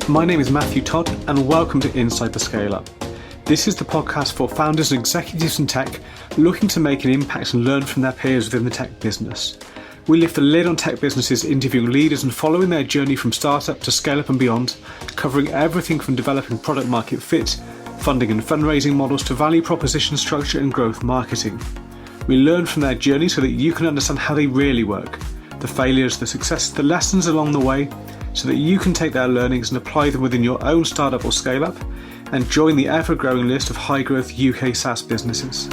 My name is Matthew Todd, and welcome to Inside the Scale Up. This is the podcast for founders and executives in tech looking to make an impact and learn from their peers within the tech business. We lift the lid on tech businesses, interviewing leaders and following their journey from startup to scale up and beyond, covering everything from developing product market fit, funding and fundraising models to value proposition structure and growth marketing. We learn from their journey so that you can understand how they really work, the failures, the successes, the lessons along the way, so that you can take their learnings and apply them within your own startup or scale up and join the ever-growing list of high-growth UK SaaS businesses.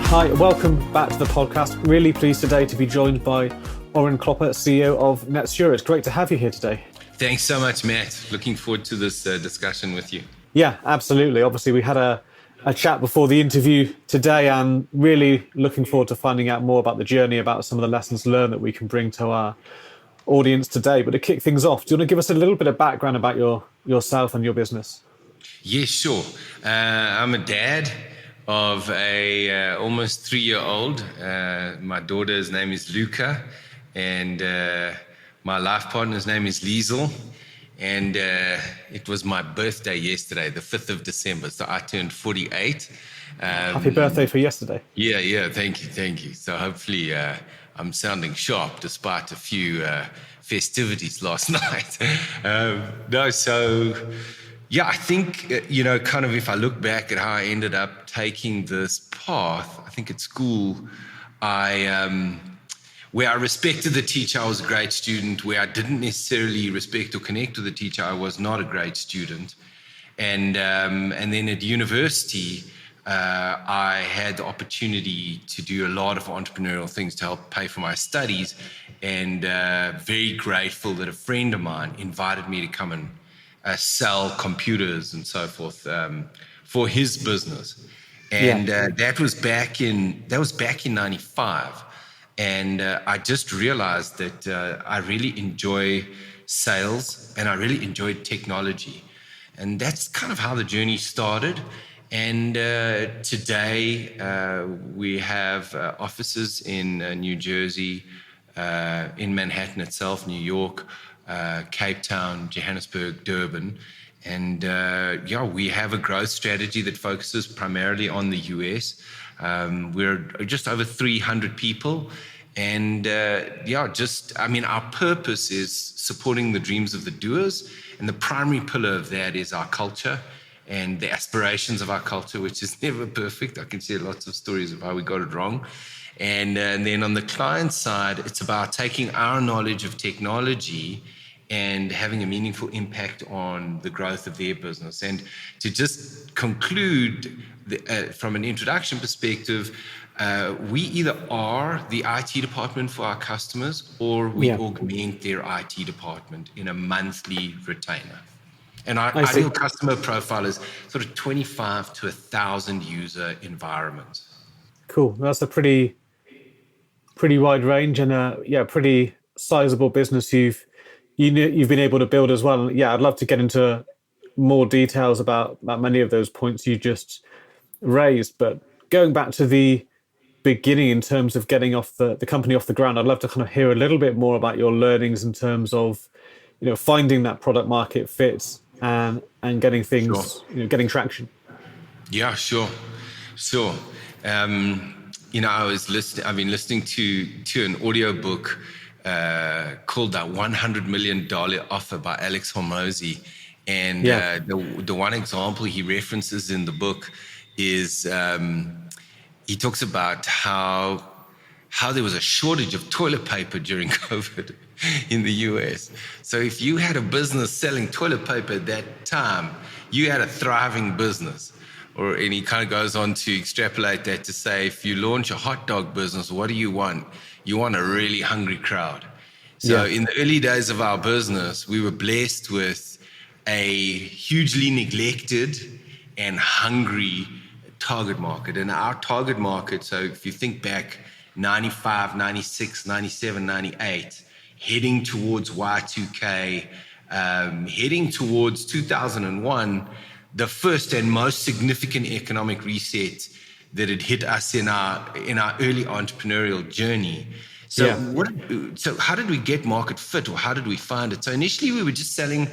Hi, welcome back to the podcast. Really pleased today to be joined by Orrin Klopper, CEO of Netsurit. Great to have you here today. Thanks so much, Matt. Looking forward to this discussion with you. Yeah, absolutely. Obviously, we had a chat before the interview today, and really looking forward to finding out more about the journey, about some of the lessons learned that we can bring to our audience today. But to kick things off, do you want to give us a little bit of background about yourself and your business? Yes, sure. I'm a dad of a almost 3-year-old. My daughter's name is Luca, and my life partner's name is Liesel. And it was my birthday yesterday, the 5th of December. So I turned 48. Happy birthday for yesterday. Yeah. Thank you. So hopefully I'm sounding sharp despite a few festivities last night. I think, kind of if I look back at how I ended up taking this path, I think at school, where I respected the teacher, I was a great student. Where I didn't necessarily respect or connect with the teacher, I was not a great student. And then at university, I had the opportunity to do a lot of entrepreneurial things to help pay for my studies. And very grateful that a friend of mine invited me to come and sell computers and so forth for his business. And that was back in 95. And I just realized that I really enjoy sales and I really enjoyed technology. And that's kind of how the journey started. And today we have offices in New Jersey, in Manhattan itself, New York, Cape Town, Johannesburg, Durban. And we have a growth strategy that focuses primarily on the US. We're just over 300 people. And our purpose is supporting the dreams of the doers. And the primary pillar of that is our culture and the aspirations of our culture, which is never perfect. I can share lots of stories of how we got it wrong. And then on the client side, it's about taking our knowledge of technology and having a meaningful impact on the growth of their business. And to just conclude from an introduction perspective, we either are the IT department for our customers or we augment their IT department in a monthly retainer. And our ideal customer profile is sort of 25 to 1,000 user environments. Cool. That's a pretty wide range and a pretty sizable business you've been able to build as well. And I'd love to get into more details about many of those points you just raised. But going back to the beginning in terms of getting off the company off the ground, I'd love to kind of hear a little bit more about your learnings in terms of finding that product market fit and getting things getting traction. Yeah, sure. I've been listening to an audiobook called that $100 Million Offer by Alex Hormozy. And the one example he references in the book is he talks about how there was a shortage of toilet paper during COVID in the US. So if you had a business selling toilet paper at that time, you had a thriving business. And he kind of goes on to extrapolate that to say, if you launch a hot dog business, what do you want? You want a really hungry crowd. So in the early days of our business, we were blessed with a hugely neglected and hungry target market. And our target market, so if you think back 95, 96, 97, 98, heading towards Y2K, heading towards 2001, the first and most significant economic reset that had hit us in our early entrepreneurial journey. So Yeah. so how did we get market fit, or how did we find it? So initially we were just selling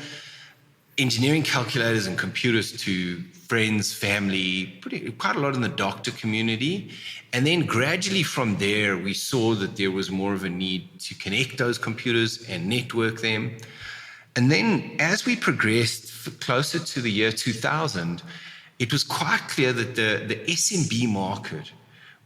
engineering calculators and computers to friends, family, quite a lot in the doctor community. And then gradually from there, we saw that there was more of a need to connect those computers and network them. And then as we progressed closer to the year 2000, it was quite clear that the SMB market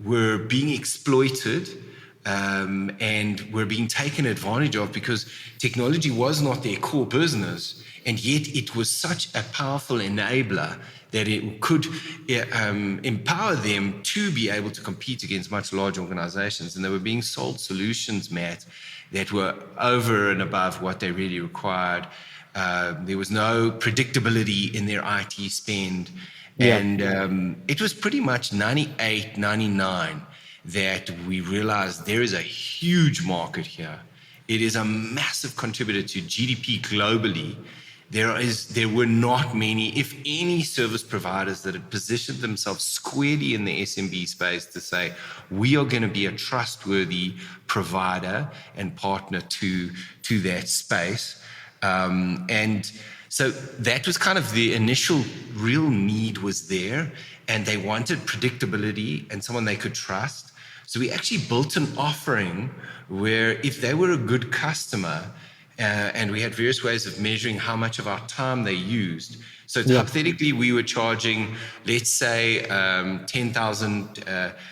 were being exploited, and were being taken advantage of, because technology was not their core business, and yet it was such a powerful enabler that it could empower them to be able to compete against much larger organizations. And they were being sold solutions, Matt, that were over and above what they really required. There was no predictability in their IT spend. Yeah. And it was pretty much 98, 99 that we realized there is a huge market here. It is a massive contributor to GDP globally. There were not many, if any, service providers that had positioned themselves squarely in the SMB space to say, we are going to be a trustworthy provider and partner to that space. And so that was kind of the initial real need was there, and they wanted predictability and someone they could trust. So we actually built an offering where if they were a good customer, and we had various ways of measuring how much of our time they used. So hypothetically, we were charging, let's say, 10,000,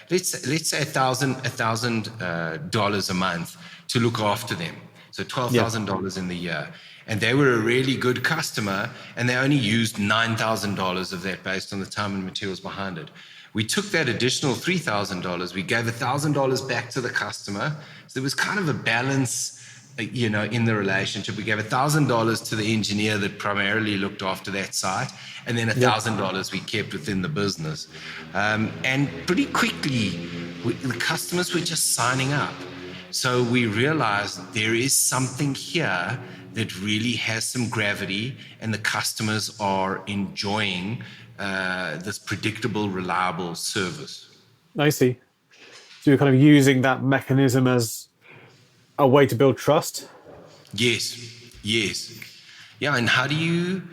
let's say $1,000 a month to look after them. So $12,000 in the year. And they were a really good customer, and they only used $9,000 of that based on the time and materials behind it. We took that additional $3,000, we gave $1,000 back to the customer. So there was kind of a balance, in the relationship. We gave $1,000 to the engineer that primarily looked after that site, and then $1,000 we kept within the business. And pretty quickly, the customers were just signing up. So we realized there is something here that really has some gravity, and the customers are enjoying this predictable, reliable service. I see. So you're kind of using that mechanism as a way to build trust? Yes. Yeah, and how do you,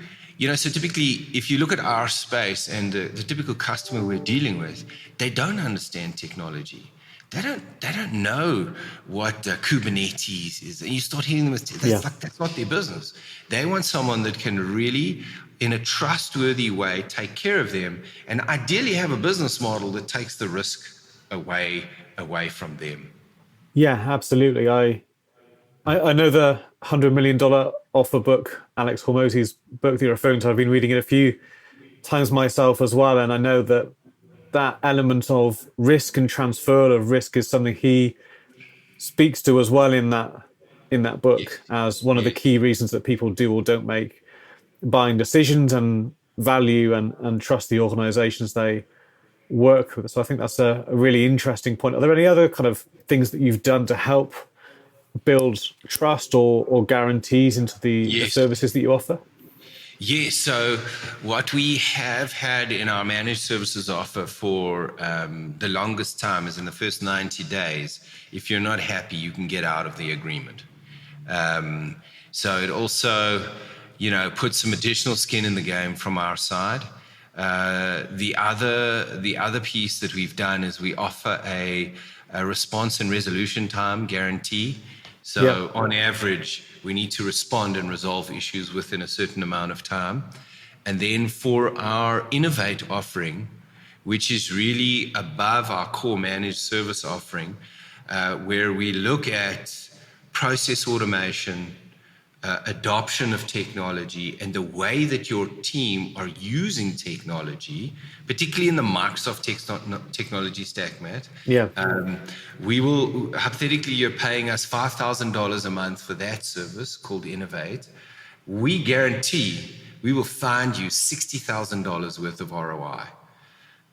so typically, if you look at our space and the typical customer we're dealing with, they don't understand technology. They don't know what Kubernetes is. And you start hitting them with, that's not their business. They want someone that can really, in a trustworthy way, take care of them, and ideally have a business model that takes the risk away from them. Yeah, absolutely. I know the $100 million offer book, Alex Hormozi's book that you're referring to. I've been reading it a few times myself as well, and I know that element of risk and transfer of risk is something he speaks to as well in that book as one of the key reasons that people do or don't make buying decisions, and value and trust the organizations they work with. So I think that's a really interesting point. Are there any other kind of things that you've done to help build trust or guarantees into the services that you offer? Yes, so what we have had in our managed services offer for the longest time is in the first 90 days, if you're not happy, you can get out of the agreement. So it also, puts some additional skin in the game from our side. The other piece that we've done is we offer a response and resolution time guarantee. So on average, we need to respond and resolve issues within a certain amount of time. And then for our Innovate offering, which is really above our core managed service offering, where we look at process automation, adoption of technology, and the way that your team are using technology, particularly in the Microsoft technology stack, Matt. We will, hypothetically, you're paying us $5,000 a month for that service called Innovate. We guarantee we will find you $60,000 worth of ROI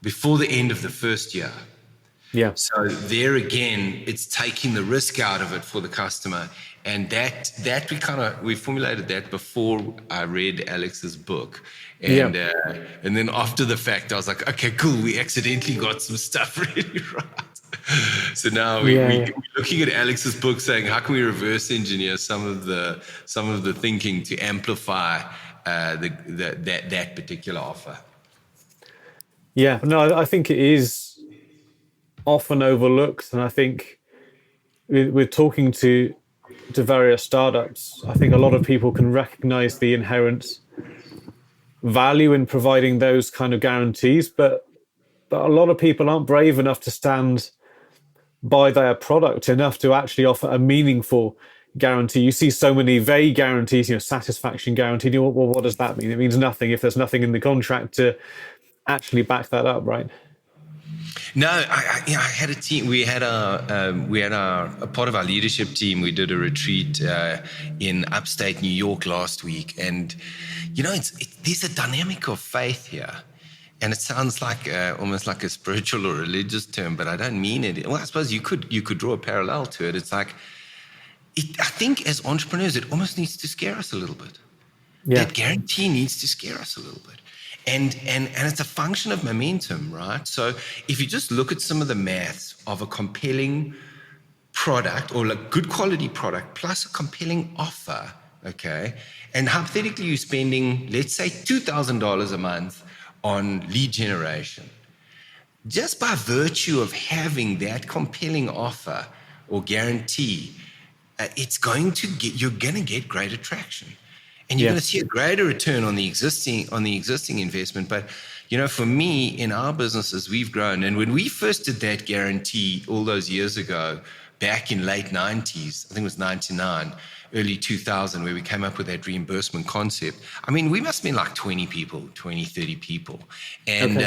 before the end of the first year. So there again, it's taking the risk out of it for the customer. And that we formulated that before I read Alex's book. And then after the fact, I was like, okay, cool. We accidentally got some stuff really right. So now we're looking at Alex's book, saying how can we reverse engineer some of the thinking to amplify that particular offer. Yeah, no, I think it is often overlooked, and I think with talking to various startups, I think a lot of people can recognize the inherent value in providing those kind of guarantees, but a lot of people aren't brave enough to stand by their product enough to actually offer a meaningful guarantee. You see so many vague guarantees, satisfaction guarantee. Well, what does that mean? It means nothing if there's nothing in the contract to actually back that up, right? No, I had a team. We had a part of our leadership team. We did a retreat in upstate New York last week, and there's a dynamic of faith here. And it sounds like almost like a spiritual or religious term, but I don't mean it. Well, I suppose you could draw a parallel to it. It's like, I think as entrepreneurs, it almost needs to scare us a little bit. Yeah. That guarantee needs to scare us a little bit. And it's a function of momentum, right? So if you just look at some of the maths of a compelling product or like good quality product plus a compelling offer, okay? And hypothetically, you're spending, let's say, $2,000 a month on lead generation. Just by virtue of having that compelling offer or guarantee, you're going to get great attraction, and you're going to see a greater return on the existing investment. But for me, in our businesses, we've grown, and when we first did that guarantee all those years ago, back in late 90s, I think it was 99. Early 2000, where we came up with that reimbursement concept. I mean, we must have been like 20, 30 people. And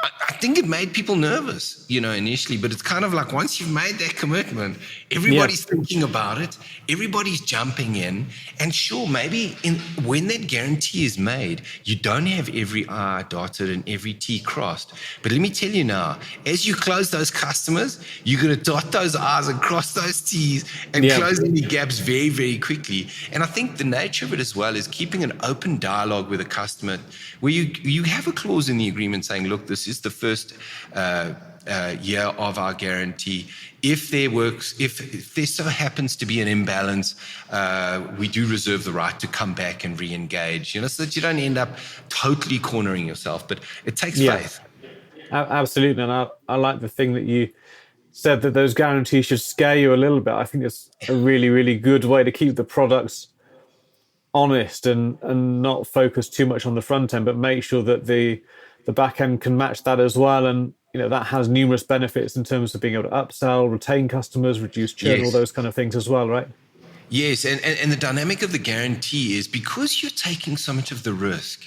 I think it made people nervous, initially, but it's kind of like once you've made that commitment, everybody's thinking about it, everybody's jumping in, and sure, maybe when that guarantee is made, you don't have every I dotted and every T crossed. But let me tell you now, as you close those customers, you're going to dot those I's and cross those T's and close any gaps very, very quickly. And I think the nature of it as well is keeping an open dialogue with a customer where you have a clause in the agreement saying, look, this is the first year of our guarantee. If there so happens to be an imbalance, we do reserve the right to come back and re-engage, so that you don't end up totally cornering yourself. But it takes faith. Absolutely. And I like the thing that you said, that those guarantees should scare you a little bit. I think it's a really, really good way to keep the products honest and not focus too much on the front end, but make sure that the back end can match that as well. And that has numerous benefits in terms of being able to upsell, retain customers, reduce churn, all those kind of things as well, right? Yes, and the dynamic of the guarantee is because you're taking so much of the risk.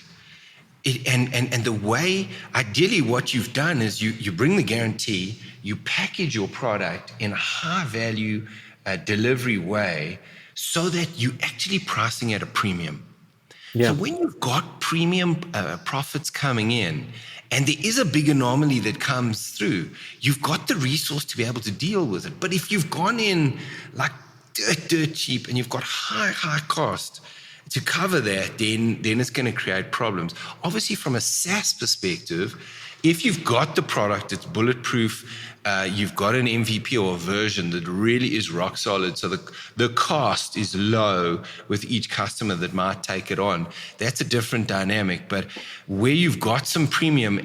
And the way, ideally, what you've done is you bring the guarantee, you package your product in a high value delivery way so that you're actually pricing at a premium. So when you've got premium profits coming in, and there is a big anomaly that comes through, you've got the resource to be able to deal with it. But if you've gone in like dirt cheap and you've got high cost to cover that, then it's going to create problems. Obviously, from a SaaS perspective, if you've got the product, it's bulletproof, you've got an MVP or a version that really is rock solid, so the cost is low with each customer that might take it on. That's a different dynamic. But where you've got some premium,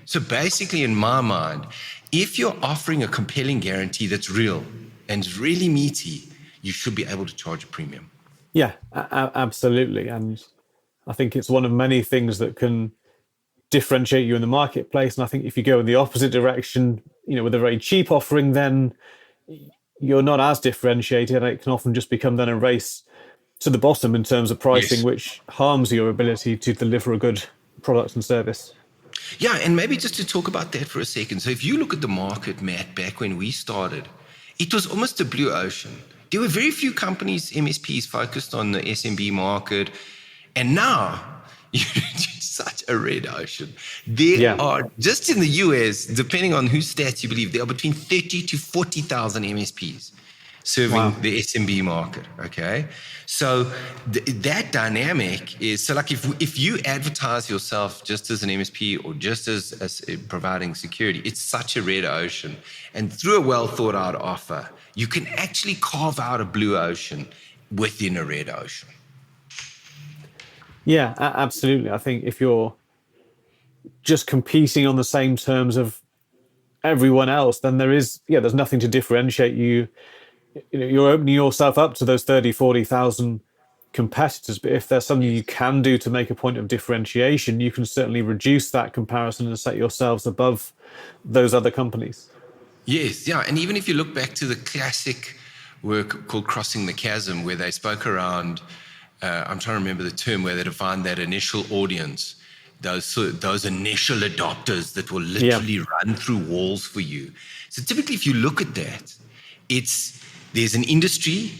so basically in my mind, if you're offering a compelling guarantee that's real and is really meaty, you should be able to charge a premium. Yeah, absolutely. And I think it's one of many things that can differentiate you in the marketplace. And I think if you go in the opposite direction, with a very cheap offering, then you're not as differentiated. And it can often just become then a race to the bottom in terms of pricing, which harms your ability to deliver a good product and service. Yeah, and maybe just to talk about that for a second. So if you look at the market, Matt, back when we started, it was almost a blue ocean. There were very few companies, MSPs, focused on the SMB market. And now, it's such a red ocean. There are, just in the US, depending on whose stats you believe, there are between 30 to 40,000 MSPs. serving Wow. the SMB market. Okay, so that dynamic is so like if you advertise yourself just as an MSP or just as providing security, it's such a red ocean, and through a well thought out offer, you can actually carve out a blue ocean within a red ocean. Yeah, absolutely. I think if you're just competing on the same terms of everyone else, then there's nothing to differentiate you. You're opening yourself up to those 30, 40,000 competitors. But if there's something you can do to make a point of differentiation, you can certainly reduce that comparison and set yourselves above those other companies. Yes, yeah. And even if you look back to the classic work called Crossing the Chasm, where they spoke around, I'm trying to remember the term, where they defined that initial audience, those initial adopters that will literally run through walls for you. So typically, if you look at that, there's an industry,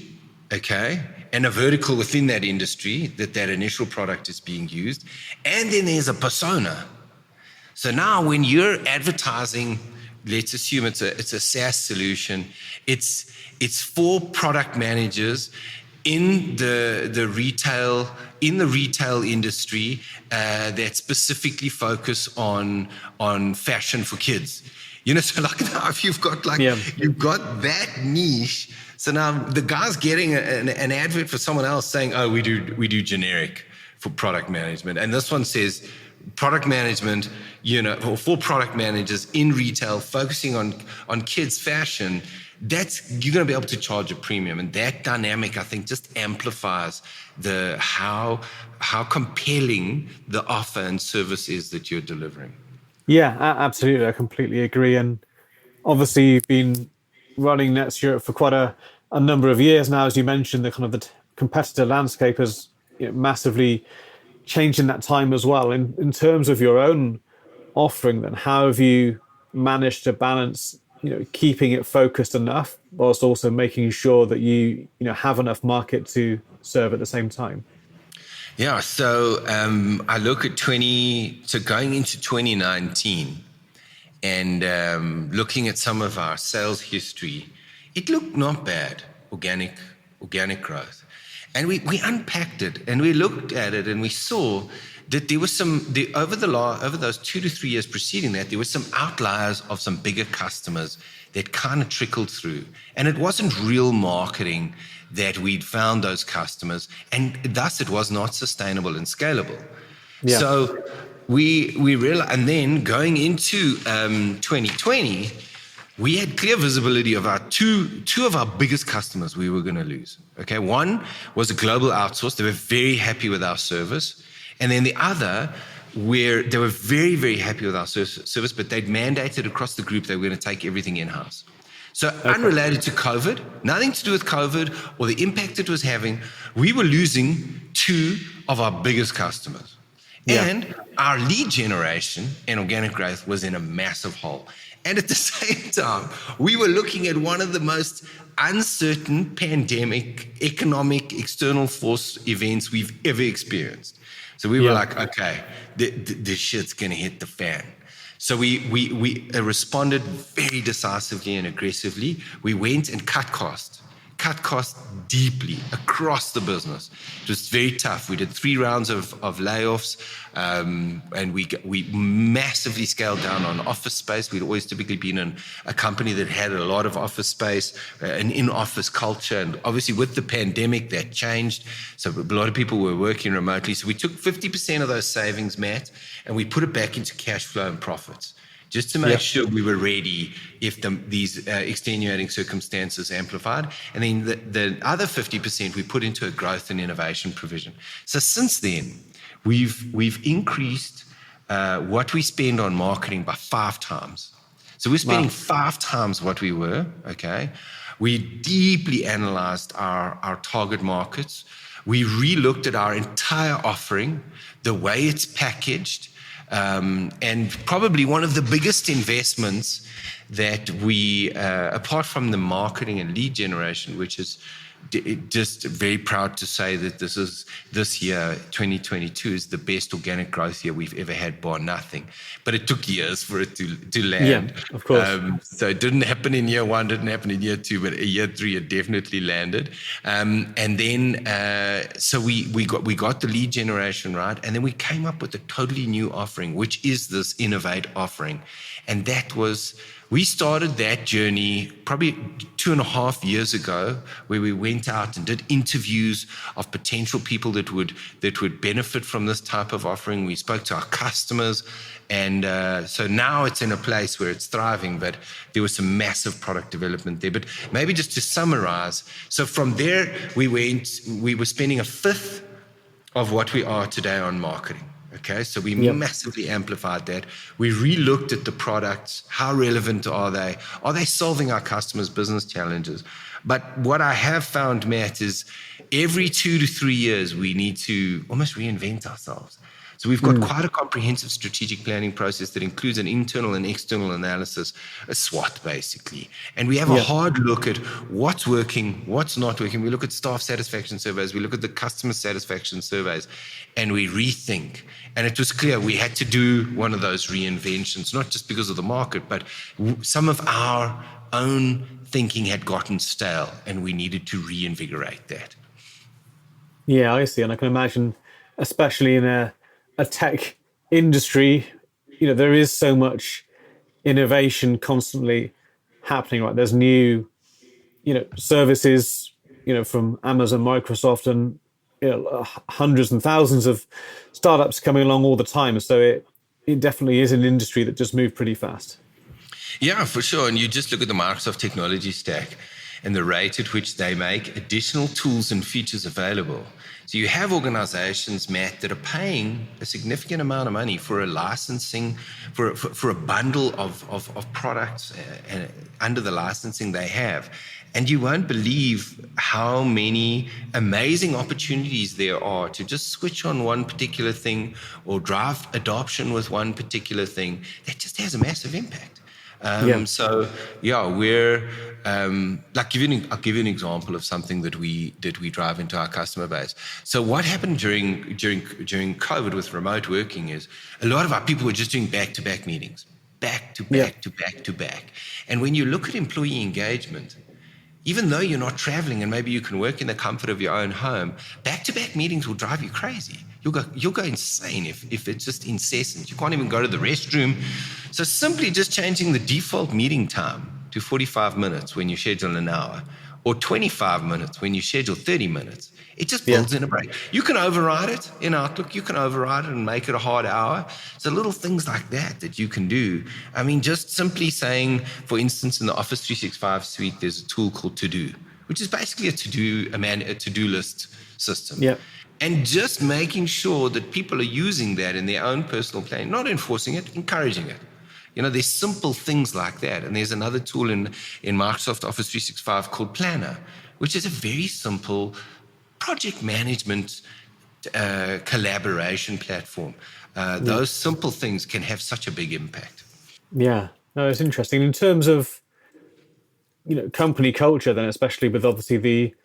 okay, and a vertical within that industry that initial product is being used, and then there's a persona. So now when you're advertising, let's assume it's a SaaS solution, it's for product managers in the retail industry that specifically focus on fashion for kids. So like now if you've got that niche, so now the guy's getting an advert for someone else saying, oh, we do generic for product management, and this one says product management, or for product managers in retail focusing on kids fashion. You're going to be able to charge a premium, and that dynamic I think just amplifies how compelling the offer and service is that you're delivering. Yeah, absolutely. I completely agree. And obviously, you've been running Netsurit for quite a number of years now. As you mentioned, the kind of the competitor landscape has massively changed in that time as well. In terms of your own offering, then, how have you managed to balance, keeping it focused enough whilst also making sure that you have enough market to serve at the same time? Yeah, so I look at going into 2019 and looking at some of our sales history, it looked not bad, organic growth. And we unpacked it and we looked at it and we saw that there was over those 2 to 3 years preceding that, there were some outliers of some bigger customers that kind of trickled through. And it wasn't real marketing that we'd found those customers, and thus it was not sustainable and scalable. Yeah. So we realized, and then going into 2020, we had clear visibility of our two of our biggest customers we were going to lose. Okay, one was a global outsource; they were very happy with our service, and then the other, where they were very, very happy with our service, but they'd mandated across the group they were going to take everything in-house. So unrelated to COVID, nothing to do with COVID or the impact it was having, we were losing two of our biggest customers. Yeah. And our lead generation and organic growth was in a massive hole. And at the same time, we were looking at one of the most uncertain pandemic, economic, external force events we've ever experienced. So we were like, okay, this shit's going to hit the fan. So we responded very decisively and aggressively. We went and cut costs deeply across the business. It was very tough. We did 3 rounds of layoffs, and we massively scaled down on office space. We'd always typically been in a company that had a lot of office space, an in-office culture, and obviously with the pandemic that changed. So a lot of people were working remotely. So we took 50% of those savings, Matt, and we put it back into cash flow and profits, just to make sure we were ready if these extenuating circumstances amplified. And then the other 50% we put into a growth and innovation provision. So since then, we've increased what we spend on marketing by 5 times. So we're spending 5 times what we were, okay? We deeply analyzed our target markets. We re-looked at our entire offering, the way it's packaged, and probably one of the biggest investments that we, apart from the marketing and lead generation, which is just very proud to say that this year, 2022, is the best organic growth year we've ever had, bar nothing. But it took years for it to land. Yeah, of course. So it didn't happen in year one, didn't happen in year two, but year three it definitely landed. And then so we got the lead generation right, and then we came up with a totally new offering, which is this Innovate offering, and that was. We started that journey probably 2.5 years ago, where we went out and did interviews of potential people that would benefit from this type of offering. We spoke to our customers, and so now it's in a place where it's thriving, but there was some massive product development there. But maybe just to summarize, so from there we were spending a fifth of what we are today on marketing. Okay, so we massively amplified that. We re-looked at the products. How relevant are they? Are they solving our customers' business challenges? But what I have found, Matt, is every 2 to 3 years, we need to almost reinvent ourselves. So we've got quite a comprehensive strategic planning process that includes an internal and external analysis, a SWOT basically. And we have a hard look at what's working, what's not working. We look at staff satisfaction surveys, we look at the customer satisfaction surveys, and we rethink. And it was clear we had to do one of those reinventions, not just because of the market, but some of our own thinking had gotten stale, and we needed to reinvigorate that. Yeah, I see. And I can imagine, especially in a tech industry, there is so much innovation constantly happening, right? There's new, services, from Amazon, Microsoft, and hundreds and thousands of startups coming along all the time. So it definitely is an industry that just moved pretty fast. Yeah, for sure. And you just look at the Microsoft technology stack and the rate at which they make additional tools and features available. So you have organizations, Matt, that are paying a significant amount of money for a licensing, for a bundle of products under the licensing they have. And you won't believe how many amazing opportunities there are to just switch on one particular thing or drive adoption with one particular thing that just has a massive impact. So we're I'll give you an example of something that we drive into our customer base. So what happened during COVID with remote working is a lot of our people were just doing back-to-back meetings, back to back. And when you look at employee engagement, even though you're not traveling and maybe you can work in the comfort of your own home, back-to-back meetings will drive you crazy. You'll go insane if it's just incessant. You can't even go to the restroom. So simply just changing the default meeting time to 45 minutes when you schedule an hour, or 25 minutes when you schedule 30 minutes, it just builds in a break. You can override it in Outlook. You can override it and make it a hard hour. So little things like that you can do. I mean, just simply saying, for instance, in the Office 365 suite, there's a tool called To Do, which is basically a to-do list system. Yeah. And just making sure that people are using that in their own personal planning, not enforcing it, encouraging it. There's simple things like that. And there's another tool in Microsoft Office 365 called Planner, which is a very simple project management collaboration platform. Those simple things can have such a big impact. Yeah, no, it's interesting. In terms of, company culture, then, especially with obviously the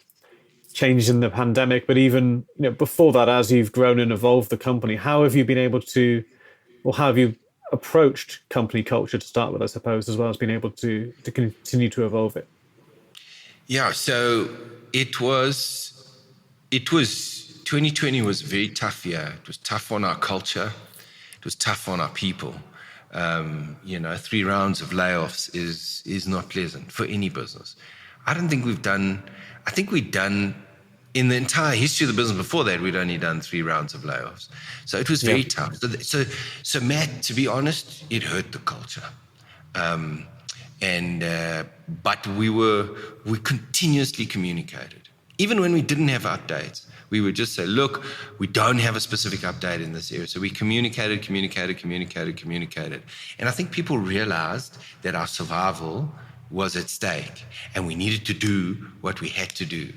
changes in the pandemic, but even before that, as you've grown and evolved the company, how have you been able to, or how have you approached company culture to start with, I suppose, as well as being able to continue to evolve it? Yeah, so it was 2020 was a very tough year. It was tough on our culture. It was tough on our people. 3 rounds of layoffs is not pleasant for any business. I think we'd done in the entire history of the business before that, we'd only done 3 rounds of layoffs. So it was very tough. So Matt, to be honest, it hurt the culture. But we continuously communicated. Even when we didn't have updates, we would just say, look, we don't have a specific update in this area. So we communicated. And I think people realized that our survival was at stake and we needed to do what we had to do.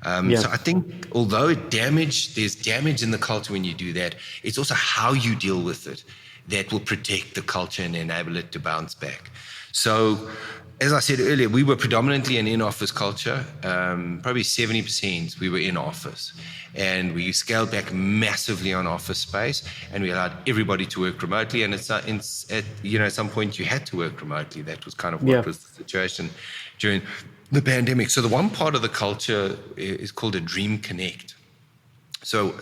So I think although there's damage in the culture when you do that, it's also how you deal with it that will protect the culture and enable it to bounce back. So, as I said earlier, we were predominantly an in-office culture. Probably 70% we were in office, and we scaled back massively on office space, and we allowed everybody to work remotely. And at some point, you had to work remotely. That was kind of what was the situation during the pandemic. So, the one part of the culture is called a Dream Connect. So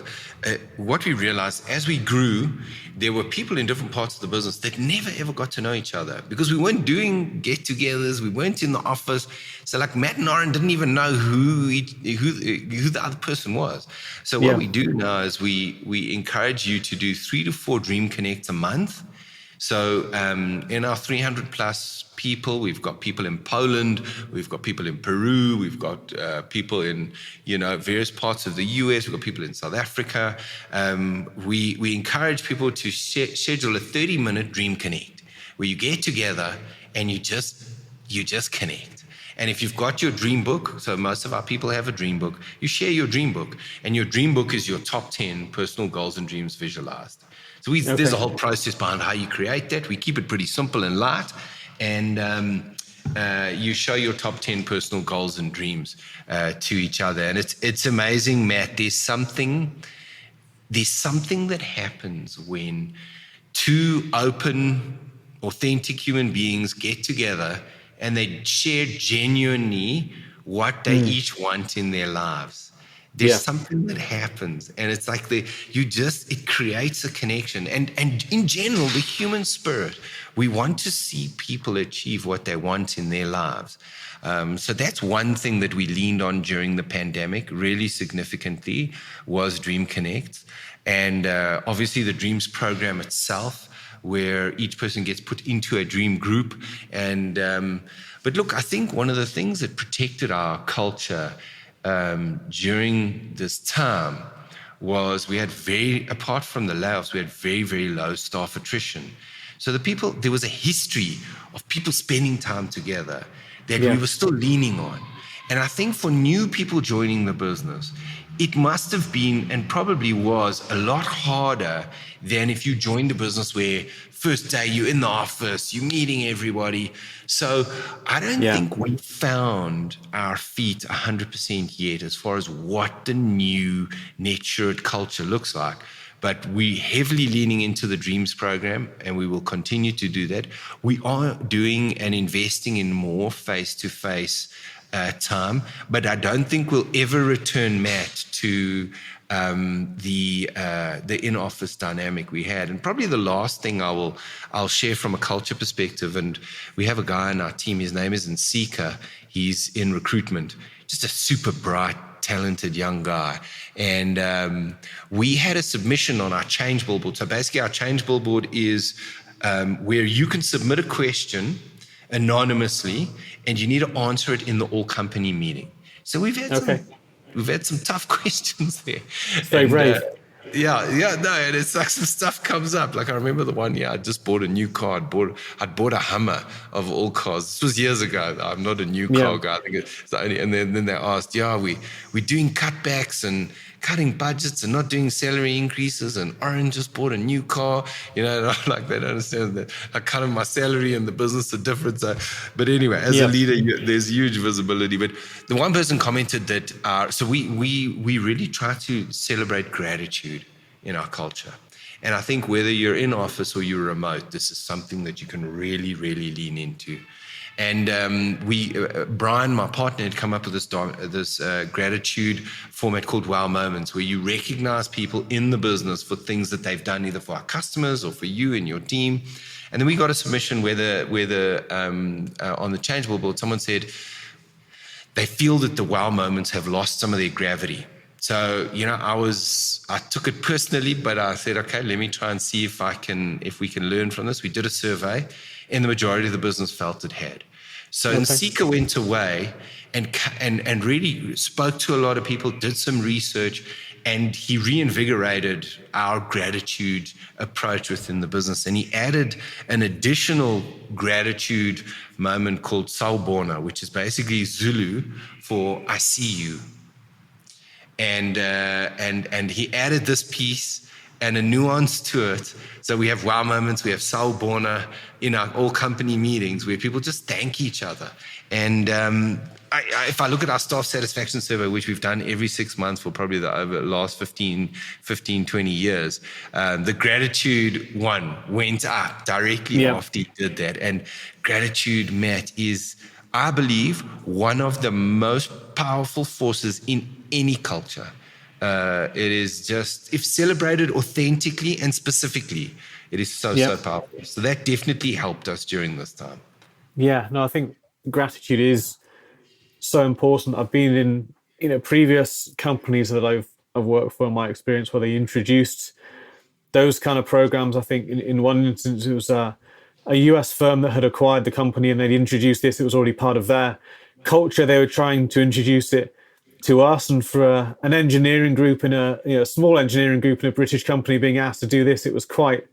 what we realized as we grew, there were people in different parts of the business that never ever got to know each other because we weren't doing get-togethers, we weren't in the office. So like Matt and Orrin didn't even know who the other person was. So what we do now is we encourage you to do 3 to 4 Dream Connects a month. So in our 300 plus people, we've got people in Poland, we've got people in Peru, we've got people in various parts of the US, we've got people in South Africa. We encourage people to schedule a 30-minute Dream Connect where you get together and you just connect. And if you've got your dream book, so most of our people have a dream book, you share your dream book, and your dream book is your top 10 personal goals and dreams visualized. So there's a whole process behind how you create that. We keep it pretty simple and light, and you show your top 10 personal goals and dreams to each other. And it's amazing, Matt. There's something that happens when 2 open, authentic human beings get together and they share genuinely what they each want in their lives. There's something that happens, and it's like it creates a connection. And in general, the human spirit, we want to see people achieve what they want in their lives. So that's one thing that we leaned on during the pandemic really significantly was Dream Connect. And obviously the Dreams program itself, where each person gets put into a dream group. And but look, I think one of the things that protected our culture during this time was apart from the layoffs, we had very, very low staff attrition. So there was a history of people spending time together that we were still leaning on. And I think for new people joining the business, it must have been and probably was a lot harder than if you joined a business where first day you're in the office, you're meeting everybody. So I don't think we found our feet 100% yet as far as what the new Netsurit culture looks like. But we're heavily leaning into the Dreams program, and we will continue to do that. We are doing and investing in more face-to-face time, but I don't think we'll ever return, Matt, to the in-office dynamic we had. And probably the last thing I'll share from a culture perspective, and we have a guy on our team, his name is Nsika. He's in recruitment, just a super bright, talented young guy. And we had a submission on our change billboard. So basically our change billboard is where you can submit a question anonymously, and you need to answer it in the all-company meeting. So we've had some tough questions there. It's very brave. And it's like some stuff comes up. Like I remember the one year I just bought a new car. I'd bought a Hummer of all cars. This was years ago. I'm not a new car guy. I think it's only, and then they asked, we're doing cutbacks and cutting budgets and not doing salary increases, and Orrin just bought a new car, and I'm like, they don't understand that I cut my salary and the business are different. So, but anyway, as a leader, there's huge visibility. But the one person commented that, so we really try to celebrate gratitude in our culture. And I think whether you're in office or you're remote, this is something that you can really, really lean into. And Brian, my partner, had come up with this gratitude format called Wow Moments, where you recognize people in the business for things that they've done either for our customers or for you and your team. And then we got a submission where on the changeable board, someone said they feel that the Wow Moments have lost some of their gravity. So, I took it personally, but I said, okay, let me try and see if we can learn from this. We did a survey, and the majority of the business felt it had. So Nsika went away and really spoke to a lot of people, did some research, and he reinvigorated our gratitude approach within the business. And he added an additional gratitude moment called Sawubona, which is basically Zulu for I see you. And he added this piece and a nuance to it. So we have wow moments, we have Sal Borna in our all company meetings where people just thank each other. And if I look at our staff satisfaction survey, which we've done every 6 months for probably over the last 15, 20 years, the gratitude one went up directly after he did that. And gratitude, Matt, is, I believe, one of the most powerful forces in any culture. It is just, if celebrated authentically and specifically, it is so powerful. So that definitely helped us during this time. Yeah, no, I think gratitude is so important. I've been in previous companies that I've worked for in my experience where they introduced those kind of programs. I think in one instance it was a US firm that had acquired the company and they'd introduced this. It was already part of their culture. They were trying to introduce it to us, and for an engineering group in a small engineering group in a British company being asked to do this, it was quite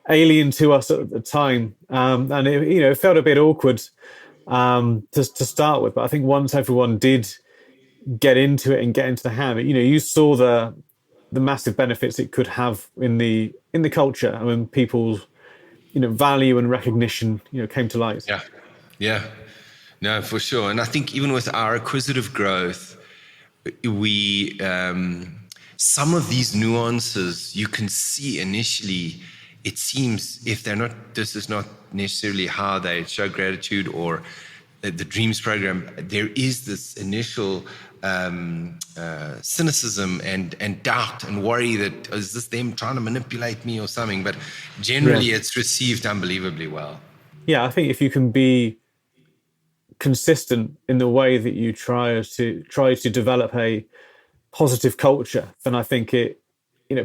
alien to us at the time, and it felt a bit awkward to start with. But I think once everyone did get into it and get into the habit, you saw the massive benefits it could have in the culture. I mean, people's value and recognition came to light. Yeah, no, for sure. And I think even with our acquisitive growth, we some of these nuances you can see initially. It seems if they're not, this is not necessarily how they show gratitude or the Dreams program. There is this initial cynicism and doubt and worry that is this them trying to manipulate me or something. But generally, it's received unbelievably well. Yeah, I think if you can be consistent in the way that you try to develop a positive culture, then I think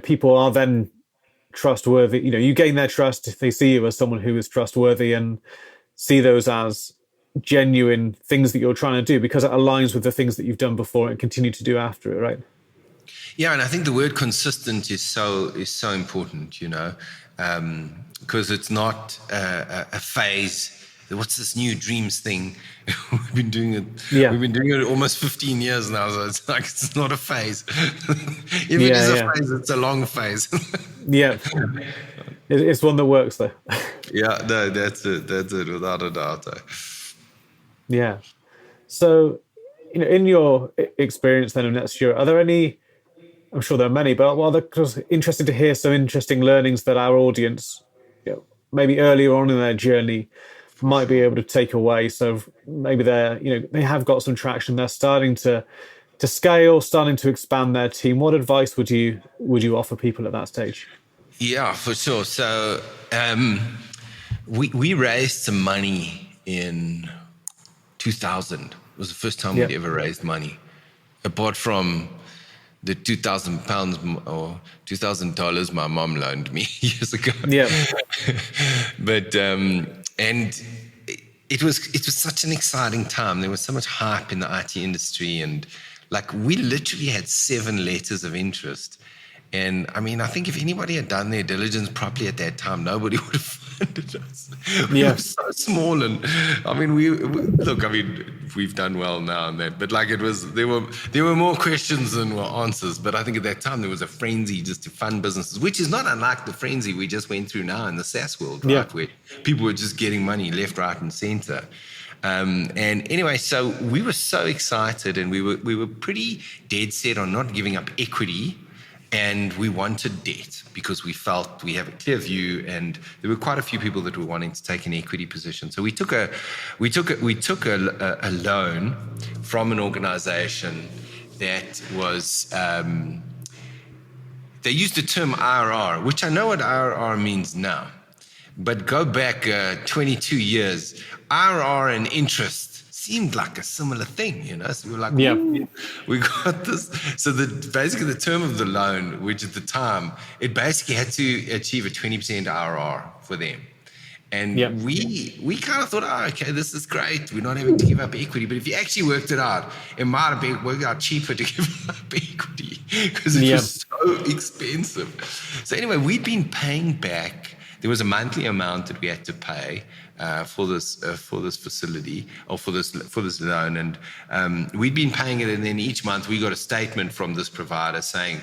people are then trustworthy. You gain their trust if they see you as someone who is trustworthy and see those as genuine things that you're trying to do because it aligns with the things that you've done before and continue to do after it, right? Yeah, and I think the word consistent is so important, because it's not a phase. What's this new Dreams thing? We've been doing it. Yeah. We've been doing it almost 15 years now. So it's like it's not a phase. If it is a phase, it's a long phase. Yeah, it's one that works though. Yeah, no, that's it. That's it, without a doubt. Though. Yeah. So, in your experience then in Netsurit, are there any? I'm sure there are many, but they're interested to hear some interesting learnings that our audience, maybe earlier on in their journey, might be able to take away. So maybe they have got some traction. They're starting to scale, starting to expand their team. What advice would you offer people at that stage? Yeah, for sure. So we raised some money in 2000. It was the first time we'd ever raised money, apart from the £2,000 or $2,000 my mom loaned me years ago. Yeah. But and it was such an exciting time. There was so much hype in the IT industry, and we literally had 7 letters of interest. And I mean, I think if anybody had done their diligence properly at that time, nobody would have funded us. We were so small, and I mean, we've done well now and that, but there were more questions than were answers. But I think at that time there was a frenzy just to fund businesses, which is not unlike the frenzy we just went through now in the SaaS world, right? Where people were just getting money left, right, and center. And anyway, so we were so excited, and we were pretty dead set on not giving up equity. And we wanted debt because we felt we have a clear view, and there were quite a few people that were wanting to take an equity position. So we took a loan from an organization that was they used the term IRR, which I know what IRR means now, but go back 22 years, IRR and interest seemed like a similar thing, So we were like, we got this. So basically the term of the loan, which at the time, it basically had to achieve a 20% IRR for them. And we kind of thought, okay, this is great. We're not having to give up equity. But if you actually worked it out, it might have worked out cheaper to give up equity because it was so expensive. So anyway, we'd been paying back. There was a monthly amount that we had to pay for this facility or for this loan, and we'd been paying it, and then each month we got a statement from this provider saying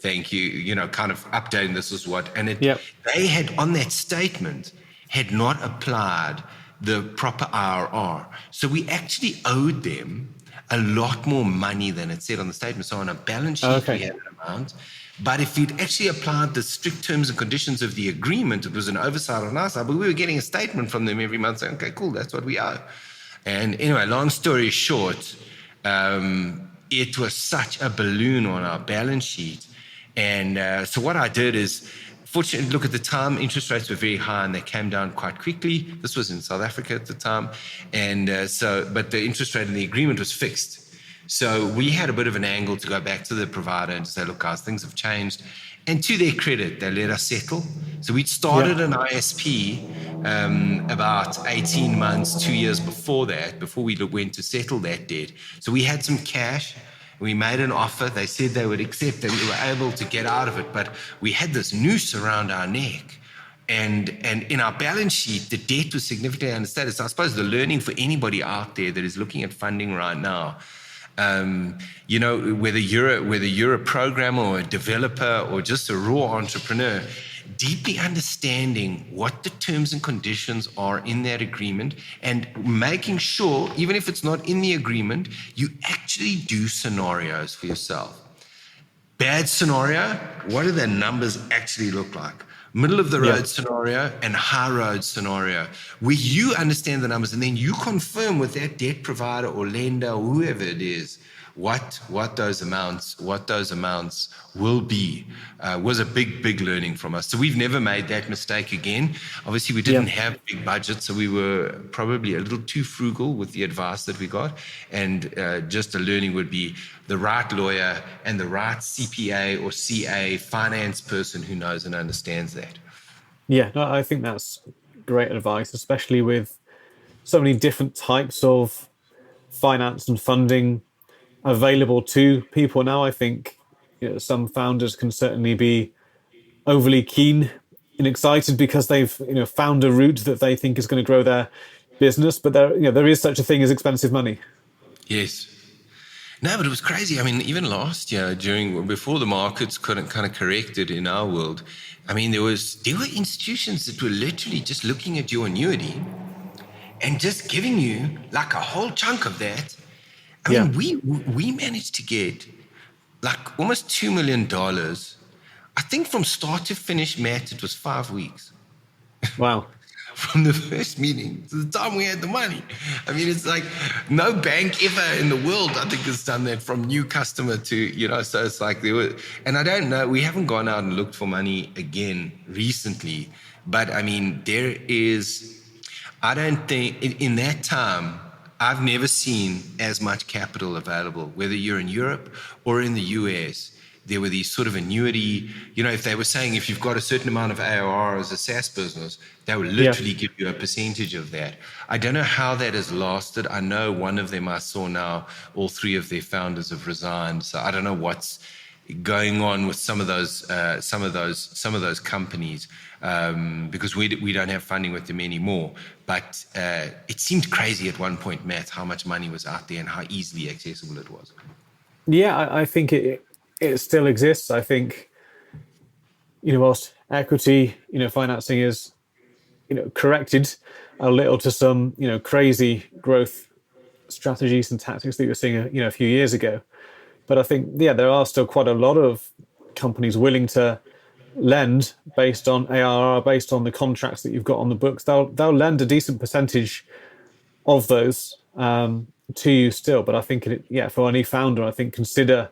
Thank you. Kind of updating this is what, and Yep. they had on that statement had not applied the proper IRR. So we actually owed them a lot more money than it said on the statement. So on a balance sheet, we Okay. had an amount, but if we'd actually applied the strict terms and conditions of the agreement, it was an oversight on our side, but we were getting a statement from them every month saying, okay, cool, that's what we owe. And anyway, long story short, it was such a balloon on our balance sheet. And so what I did is, fortunately, look, at the time, interest rates were very high and they came down quite quickly. This was in South Africa at the time. But the interest rate in the agreement was fixed. So we had a bit of an angle to go back to the provider and say, look, guys, things have changed. And to their credit, they let us settle. So we'd started an ISP about 18 months, 2 years before that, before we went to settle that debt. So we had some cash. We made an offer. They said they would accept and we were able to get out of it. But we had this noose around our neck. And in our balance sheet, the debt was significantly understated. So I suppose the learning for anybody out there that is looking at funding right now, whether you're a programmer or a developer or just a raw entrepreneur, deeply understanding what the terms and conditions are in that agreement and making sure, even if it's not in the agreement, you actually do scenarios for yourself. Bad scenario, what do the numbers actually look like? Middle of the road scenario and high road scenario, where you understand the numbers and then you confirm with that debt provider or lender or whoever it is what those amounts will be. Was a big learning from us. So we've never made that mistake again. Obviously, we didn't have big budgets, so we were probably a little too frugal with the advice that we got. And just a learning would be the right lawyer and the right CPA or CA finance person who knows and understands that. Yeah, no, I think that's great advice, especially with so many different types of finance and funding available to people now. I think some founders can certainly be overly keen and excited because they've found a route that they think is going to grow their business, but there is such a thing as expensive money. Yes. No, but it was crazy. I mean, even last year, before the markets kind of corrected in our world, I mean, there were institutions that were literally just looking at your annuity and just giving you like a whole chunk of that. I mean, we managed to get like almost $2 million. I think from start to finish, Matt, it was 5 weeks. Wow. From the first meeting to the time we had the money. I mean, it's like no bank ever in the world, I think, has done that from new customer to, so it's like and I don't know, we haven't gone out and looked for money again recently, but I mean, I don't think in that time, I've never seen as much capital available, whether you're in Europe or in the US. There were these sort of annuity, if they were saying if you've got a certain amount of ARR as a SaaS business, they would literally give you a percentage of that. I don't know how that has lasted. I know one of them I saw now, all three of their founders have resigned. So I don't know what's going on with some of those companies because we don't have funding with them anymore. But it seemed crazy at one point, Matt, how much money was out there and how easily accessible it was. Yeah, I think it still exists. I think, whilst equity, financing is, corrected a little to some, crazy growth strategies and tactics that you were seeing, a few years ago. But I think, there are still quite a lot of companies willing to lend based on ARR, based on the contracts that you've got on the books. They'll lend a decent percentage of those to you still. But I think, for any founder, I think consider,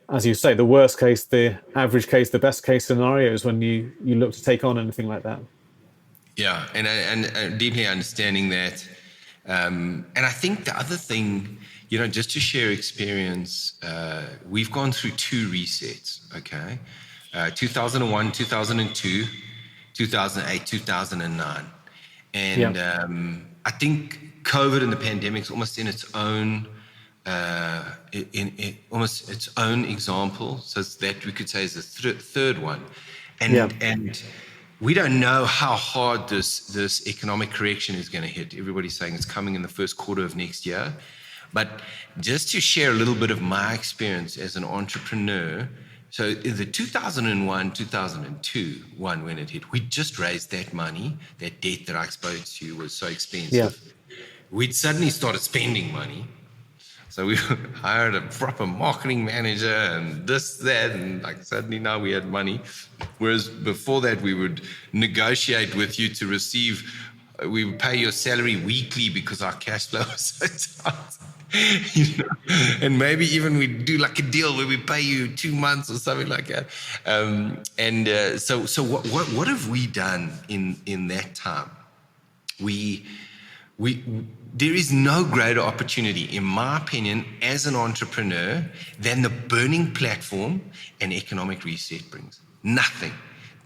as you say, the worst case, the average case, the best case scenarios when you look to take on anything like that. Yeah, and deeply understanding that. And I think the other thing, just to share experience, we've gone through 2 resets, okay? 2001, 2002, 2008, 2009. And I think COVID and the pandemic's almost in its own almost its own example, so that we could say is the third one, and we don't know how hard this economic correction is going to hit. Everybody's saying it's coming in the first quarter of next year, but just to share a little bit of my experience as an entrepreneur, So in the 2001, 2002 one, when it hit, we just raised that money. That debt that I exposed to you was so expensive. We'd suddenly started spending money. So we hired a proper marketing manager and this, that, and like suddenly now we had money. Whereas before that, we would negotiate with you to receive, we would pay your salary weekly because our cash flow was so tight. You know? And maybe even we do like a deal where we pay you 2 months or something like that. So what have we done in that time? There is no greater opportunity, in my opinion, as an entrepreneur than the burning platform and economic reset brings. Nothing.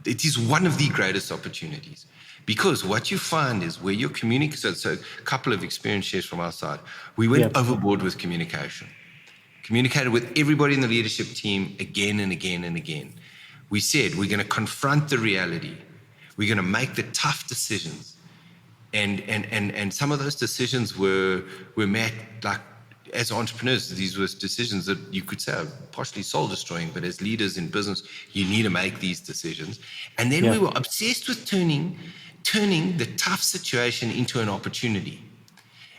It is one of the greatest opportunities. Because what you find is where you're communicating, so a couple of experience shares from our side, we went overboard with communication. Communicated with everybody in the leadership team again and again and again. We said, we're going to confront the reality. We're going to make the tough decisions. And some of those decisions were met, like, as entrepreneurs, these were decisions that you could say are partially soul destroying, but as leaders in business, you need to make these decisions. And then we were obsessed with turning the tough situation into an opportunity.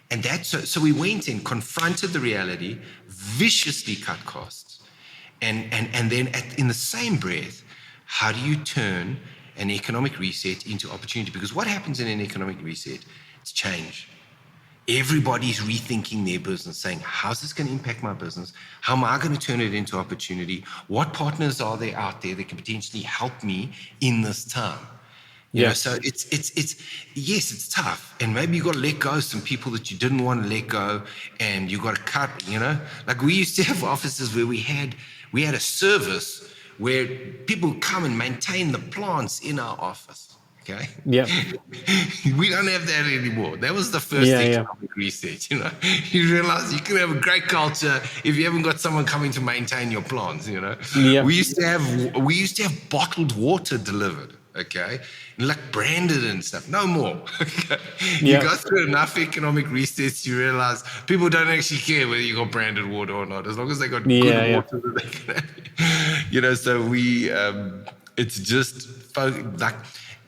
And so we went and confronted the reality, viciously cut costs. And then in the same breath, how do you turn an economic reset into opportunity? Because what happens in an economic reset? It's change. Everybody's rethinking their business, saying, how's this going to impact my business? How am I going to turn it into opportunity? What partners are there out there that can potentially help me in this time? You know, so yes, it's tough. And maybe you got to let go of some people that you didn't want to let go, and you got to cut, you know. Like we used to have offices where we had a service where people come and maintain the plants in our office. Okay. Yeah. We don't have that anymore. That was the first economic reset. You know, you realize you can have a great culture if you haven't got someone coming to maintain your plants. You know, we used to have bottled water delivered. Okay, and like branded and stuff. No more. Okay? You go through enough economic resets, you realize people don't actually care whether you got branded water or not, as long as they got good water that they can have. You know, so it's just like,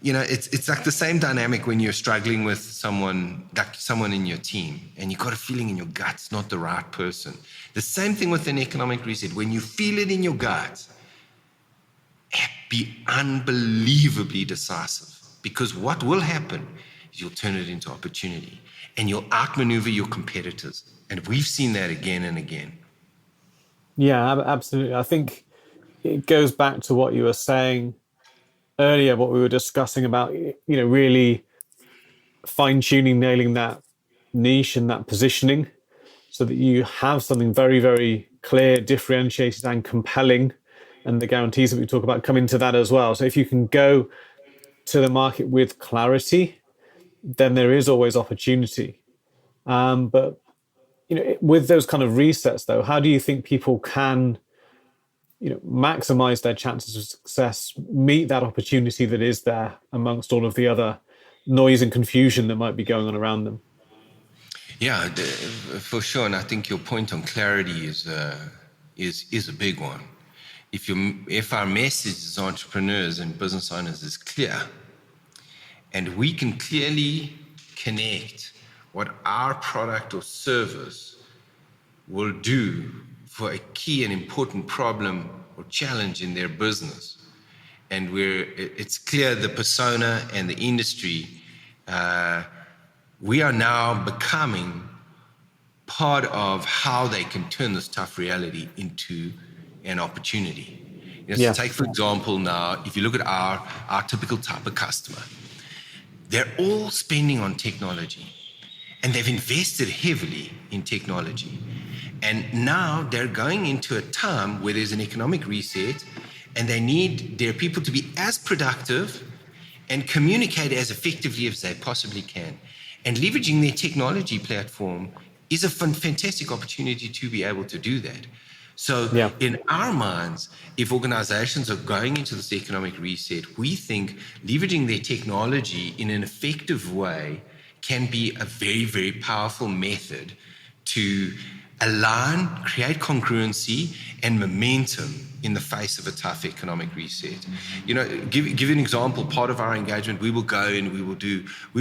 you know, it's like the same dynamic when you're struggling with someone in your team, and you got a feeling in your gut it's not the right person. The same thing with an economic reset. When you feel it in your gut, be unbelievably decisive, because what will happen is you'll turn it into opportunity and you'll outmaneuver your competitors. And we've seen that again and again. Yeah, absolutely. I think it goes back to what you were saying earlier, what we were discussing about, you know, really fine-tuning, nailing that niche and that positioning so that you have something very, very clear, differentiated and compelling. And the guarantees that we talk about come into that as well. So if you can go to the market with clarity, then there is always opportunity. But you know, with those kind of resets, though, how do you think people can, you know, maximize their chances of success, meet that opportunity that is there amongst all of the other noise and confusion that might be going on around them? Yeah, for sure. And I think your point on clarity is a big one. If our message as entrepreneurs and business owners is clear, and we can clearly connect what our product or service will do for a key and important problem or challenge in their business, and it's clear the persona and the industry, we are now becoming part of how they can turn this tough reality into an opportunity. You know, so take, for example, now, if you look at our typical type of customer, they're all spending on technology, and they've invested heavily in technology. And now they're going into a time where there's an economic reset, and they need their people to be as productive and communicate as effectively as they possibly can. And leveraging their technology platform is a fantastic opportunity to be able to do that. So in our minds, if organizations are going into this economic reset, we think leveraging their technology in an effective way can be a very, very powerful method to align, create congruency and momentum in the face of a tough economic reset. Give you an example. Part of our engagement, we will go and we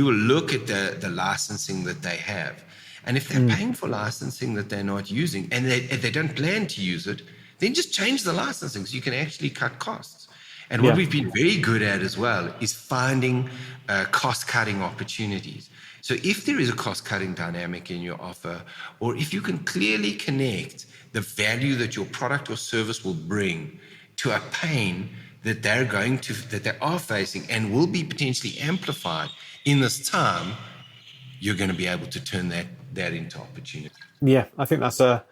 will look at the licensing that they have. And if they're paying for licensing that they're not using and they don't plan to use it, then just change the licensing so you can actually cut costs. And what we've been very good at as well is finding cost-cutting opportunities. So if there is a cost-cutting dynamic in your offer, or if you can clearly connect the value that your product or service will bring to a pain that they are facing and will be potentially amplified in this time, you're going to be able to turn that into opportunity. Yeah, I think that's a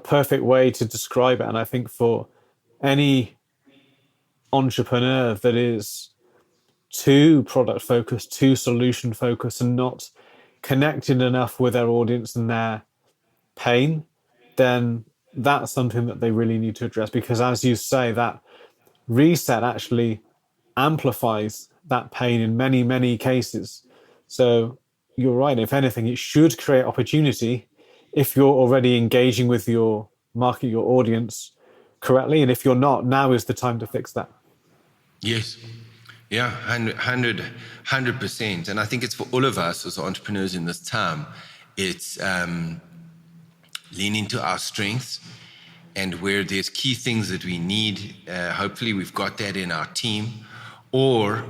perfect way to describe it. And I think for any entrepreneur that is too product focused, too solution focused, and not connected enough with their audience and their pain, then that's something that they really need to address. Because as you say, that reset actually amplifies that pain in many, many cases. So you're right. If anything, it should create opportunity if you're already engaging with your market, your audience correctly. And if you're not, now is the time to fix that. Yes. Yeah, 100%. And I think it's for all of us as entrepreneurs in this time, it's lean into our strengths, and where there's key things that we need, hopefully we've got that in our team, or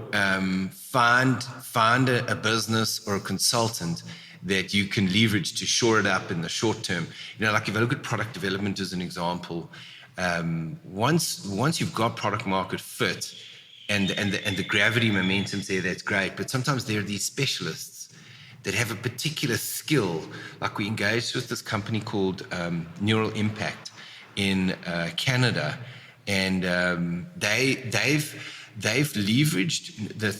find a business or a consultant that you can leverage to shore it up in the short term. Like if I look at product development as an example, once you've got product market fit and the gravity momentum's there, that's great. But sometimes there are these specialists that have a particular skill. Like we engaged with this company called Neural Impact in Canada, and they've leveraged the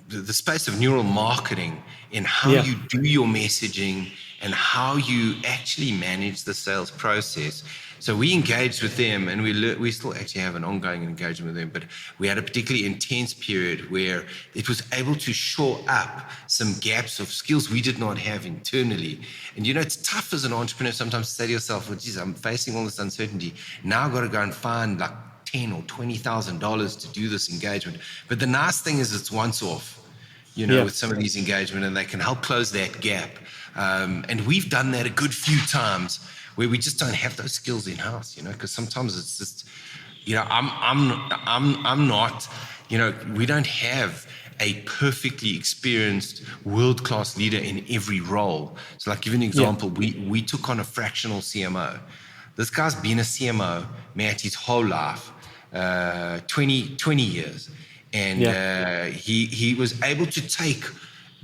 the space of neural marketing in how you do your messaging and how you actually manage the sales process. So we engaged with them, and we still actually have an ongoing engagement with them, but we had a particularly intense period where it was able to shore up some gaps of skills we did not have internally. And it's tough as an entrepreneur sometimes to say to yourself, well, geez, I'm facing all this uncertainty. Now I've got to go and find like $10,000 or $20,000 to do this engagement. But the nice thing is it's once off, with some of these engagements, and they can help close that gap. And we've done that a good few times where we just don't have those skills in house, because sometimes it's just, I'm not, we don't have a perfectly experienced world-class leader in every role. So like, give you an example, we took on a fractional CMO. This guy's been a CMO, Matt, his whole life, 20 years. And he was able to take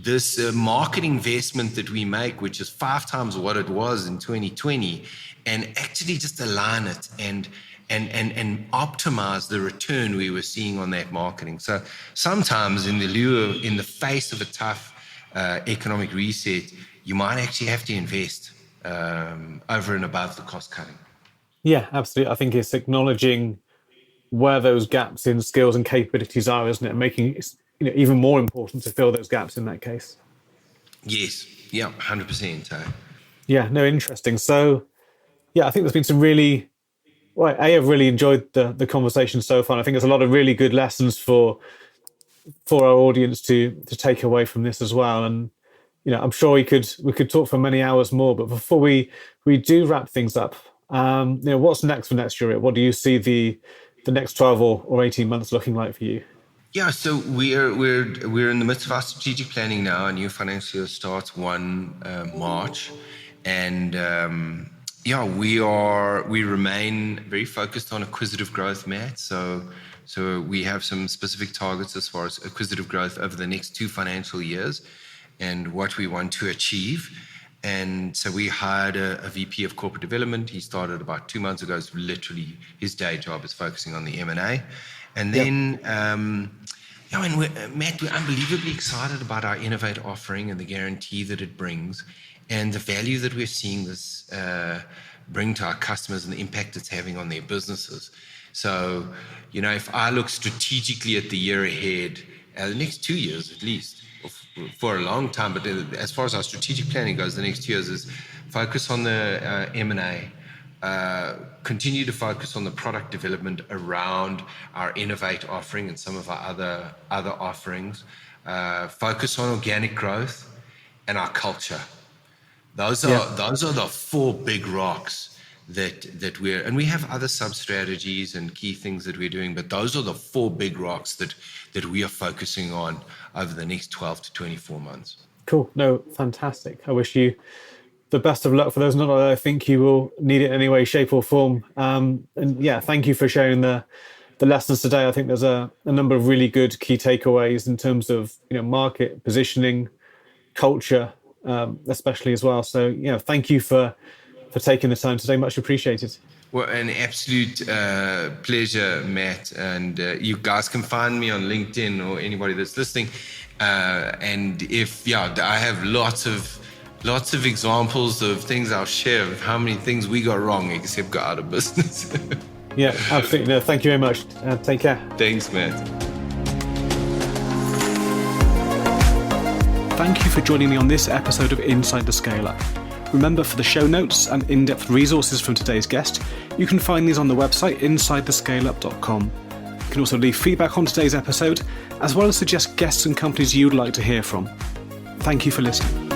this marketing investment that we make, which is 5 times what it was in 2020, and actually just align it and optimize the return we were seeing on that marketing. So sometimes in the face of a tough economic reset, you might actually have to invest over and above the cost cutting. Yeah, absolutely. I think it's acknowledging where those gaps in skills and capabilities are, isn't it? Making it even more important to fill those gaps in that case. Yes. Yeah, 100%. Yeah, no, interesting. So, I think there's been some really, I've really enjoyed the conversation so far. I think there's a lot of really good lessons for our audience to take away from this as well. And I'm sure we could talk for many hours more. But before we do wrap things up, what's next for Netsurit? What do you see the next 12 or 18 months looking like for you? Yeah, so we're in the midst of our strategic planning now. Our new financial year starts 1 March, and we remain very focused on acquisitive growth, Matt. So we have some specific targets as far as acquisitive growth over the next 2 financial years, and what we want to achieve. And so we hired a VP of corporate development. He started about 2 months ago. It's literally his day job is focusing on the M&A. And then, Matt, we're unbelievably excited about our Innovate offering and the guarantee that it brings, and the value that we're seeing this bring to our customers and the impact it's having on their businesses. So, if I look strategically at the year ahead, the next 2 years at least, for a long time. But as far as our strategic planning goes, the next 2 years is focus on the M&A. Continue to focus on the product development around our Innovate offering and some of our other offerings. Focus on organic growth and our culture. Those are the 4 big rocks that we have other sub-strategies and key things that we're doing, but those are the 4 big rocks that we are focusing on over the next 12 to 24 months. Cool. No, fantastic. I wish you the best of luck for those. Not that I think you will need it in any way, shape or form. And yeah, thank you for sharing the lessons today. I think there's a number of really good key takeaways in terms of, market positioning, culture, especially as well. So, thank you for taking the time today. Much appreciated. Well, an absolute pleasure, Matt. And you guys can find me on LinkedIn or anybody that's listening. And I have lots of examples of things I'll share of how many things we got wrong, except got out of business. Yeah, absolutely. No, thank you very much. Take care. Thanks, Matt. Thank you for joining me on this episode of Inside the Scale-Up. Remember, for the show notes and in-depth resources from today's guest, you can find these on the website insidethescaleup.com. You can also leave feedback on today's episode, as well as suggest guests and companies you'd like to hear from. Thank you for listening.